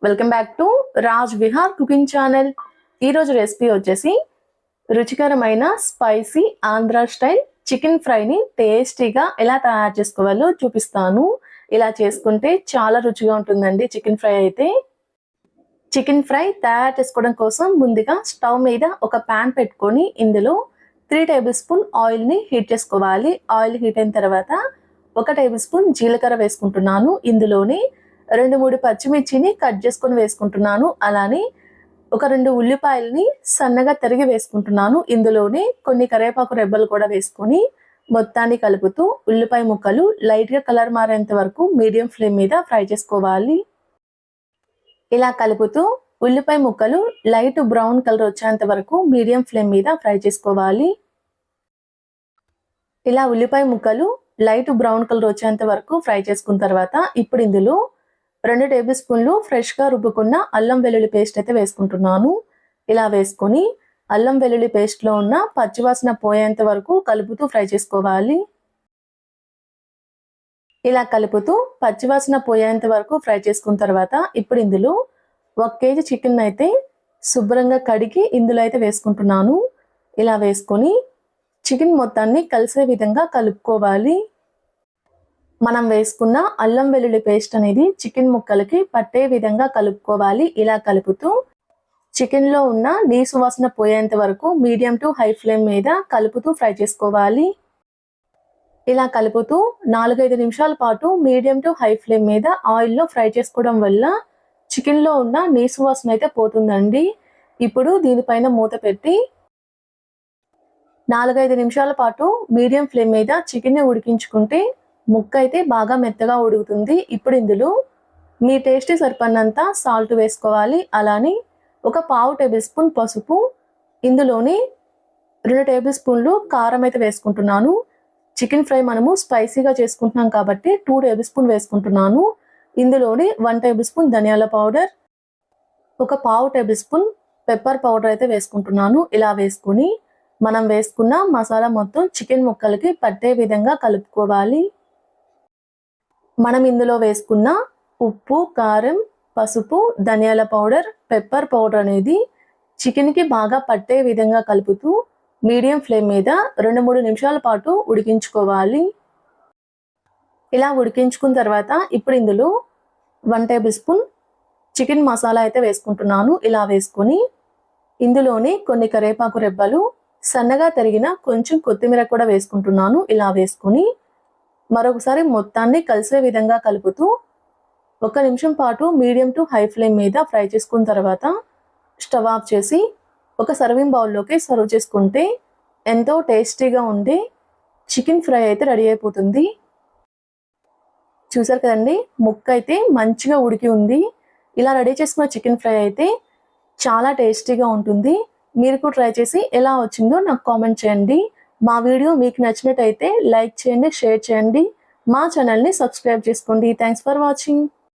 Welcome back to Raj Vihar cooking channel. ఈరోజు recipe వచ్చేసి రుచికరమైన స్పైసీ ఆంధ్ర స్టైల్ చికెన్ ఫ్రైని టేస్టీగా ఎలా తయారు చేసుకోవాలో చూపిస్తాను. ఇలా చేసుకుంటే చాలా రుచిగా ఉంటుందండి చికెన్ ఫ్రై అయితే. చికెన్ ఫ్రై తయారు చేసుకోవడం కోసం ముందుగా స్టవ్ మీద ఒక ప్యాన్ పెట్టుకొని ఇందులో 3 టేబుల్ స్పూన్ ఆయిల్ని హీట్ చేసుకోవాలి. ఆయిల్ హీట్ అయిన తర్వాత 1 టేబుల్ స్పూన్ జీలకర్ర వేసుకుంటున్నాను. ఇందులోనే 2-3 పచ్చిమిర్చిని కట్ చేసుకొని వేసుకుంటున్నాను. అలానే ఒక 2 ఉల్లిపాయలని సన్నగా తరిగి వేసుకుంటున్నాను. ఇందులోనే కొన్ని కరివేపాకు రెబ్బలు కూడా వేసుకొని మొత్తాన్ని కలుపుతూ ఉల్లిపాయ ముక్కలు లైట్గా కలర్ మారేంత వరకు మీడియం ఫ్లేమ్ మీద ఫ్రై చేసుకోవాలి. ఇలా కలుపుతూ ఉల్లిపాయ ముక్కలు లైట్ బ్రౌన్ కలర్ వచ్చేంత వరకు మీడియం ఫ్లేమ్ మీద ఫ్రై చేసుకోవాలి. ఇలా ఉల్లిపాయ ముక్కలు లైట్ బ్రౌన్ కలర్ వచ్చేంత వరకు ఫ్రై చేసుకున్న తర్వాత ఇప్పుడు ఇందులో 2 టేబుల్ స్పూన్లు ఫ్రెష్గా రుబ్బుకున్న అల్లం వెల్లుల్లి పేస్ట్ అయితే వేసుకుంటున్నాను. ఇలా వేసుకొని అల్లం వెల్లుల్లి పేస్ట్లో ఉన్న పచ్చివాసన పోయేంత వరకు కలుపుతూ ఫ్రై చేసుకోవాలి. ఇలా కలుపుతూ పచ్చివాసన పోయేంత వరకు ఫ్రై చేసుకున్న తర్వాత ఇప్పుడు ఇందులో 1 కేజీ చికెన్ అయితే శుభ్రంగా కడిగి ఇందులో అయితే వేసుకుంటున్నాను. ఇలా వేసుకొని చికెన్ మొత్తాన్ని కలిసే విధంగా కలుపుకోవాలి. మనం వేసుకున్న అల్లం వెల్లుల్లి పేస్ట్ అనేది చికెన్ ముక్కలకి పట్టే విధంగా కలుపుకోవాలి. ఇలా కలుపుతూ చికెన్లో ఉన్న నీసు వాసన పోయేంత వరకు మీడియం టు హై ఫ్లేమ్ మీద కలుపుతూ ఫ్రై చేసుకోవాలి. ఇలా కలుపుతూ 4-5 నిమిషాల పాటు మీడియం టు హై ఫ్లేమ్ మీద ఆయిల్లో ఫ్రై చేసుకోవడం వల్ల చికెన్లో ఉన్న నీసు వాసన అయితే పోతుందండి. ఇప్పుడు దీనిపైన మూత పెట్టి 4-5 నిమిషాల పాటు మీడియం ఫ్లేమ్ మీద చికెన్ని ఉడికించుకుంటే ముక్క అయితే బాగా మెత్తగా ఉడుకుతుంది. ఇప్పుడు ఇందులో మీ టేస్ట్కి సరిపడినంత సాల్ట్ వేసుకోవాలి. అలానే ఒక 1/2 టేబుల్ స్పూన్ పసుపు, ఇందులోని 2 టేబుల్ స్పూన్లు కారం అయితే వేసుకుంటున్నాను. చికెన్ ఫ్రై మనము స్పైసీగా చేసుకుంటున్నాం కాబట్టి 2 టేబుల్ స్పూన్ వేసుకుంటున్నాను. ఇందులోని 1 టేబుల్ స్పూన్ ధనియాల పౌడర్, ఒక 1/2 టేబుల్ స్పూన్ పెప్పర్ పౌడర్ అయితే వేసుకుంటున్నాను. ఇలా వేసుకుని మనం వేసుకున్న మసాలా మొత్తం చికెన్ ముక్కలకి పట్టే విధంగా కలుపుకోవాలి. మనం ఇందులో వేసుకున్న ఉప్పు, కారం, పసుపు, ధనియాల పౌడర్, పెప్పర్ పౌడర్ అనేది చికెన్కి బాగా పట్టే విధంగా కలుపుతూ మీడియం ఫ్లేమ్ మీద 2-3 నిమిషాల పాటు ఉడికించుకోవాలి. ఇలా ఉడికించుకున్న తర్వాత ఇప్పుడు ఇందులో 1 టేబుల్ స్పూన్ చికెన్ మసాలా అయితే వేసుకుంటున్నాను. ఇలా వేసుకొని ఇందులోనే కొన్ని కరివేపాకు రెబ్బలు, సన్నగా తరిగిన కొంచెం కొత్తిమీర కూడా వేసుకుంటున్నాను. ఇలా వేసుకొని మరొకసారి మొత్తాన్ని కలిసే విధంగా కలుపుతూ 1 నిమిషం పాటు మీడియం టు హై ఫ్లేమ్ మీద ఫ్రై చేసుకున్న తర్వాత స్టవ్ ఆఫ్ చేసి ఒక సర్వింగ్ బౌల్లోకి సర్వ్ చేసుకుంటే ఎంతో టేస్టీగా ఉండే చికెన్ ఫ్రై అయితే రెడీ అయిపోతుంది. చూసారు కదండి, ముక్క అయితే మంచిగా ఉడికి ఉంది. ఇలా రెడీ చేసుకున్న చికెన్ ఫ్రై అయితే చాలా టేస్టీగా ఉంటుంది. మీరు కూడా ట్రై చేసి ఎలా వచ్చిందో నాకు కామెంట్ చేయండి. మా వీడియో మీకు నచ్చినట్టయితే లైక్ చేయండి, షేర్ చేయండి, మా ఛానల్ని సబ్స్క్రైబ్ చేసుకోండి. Thanks for watching.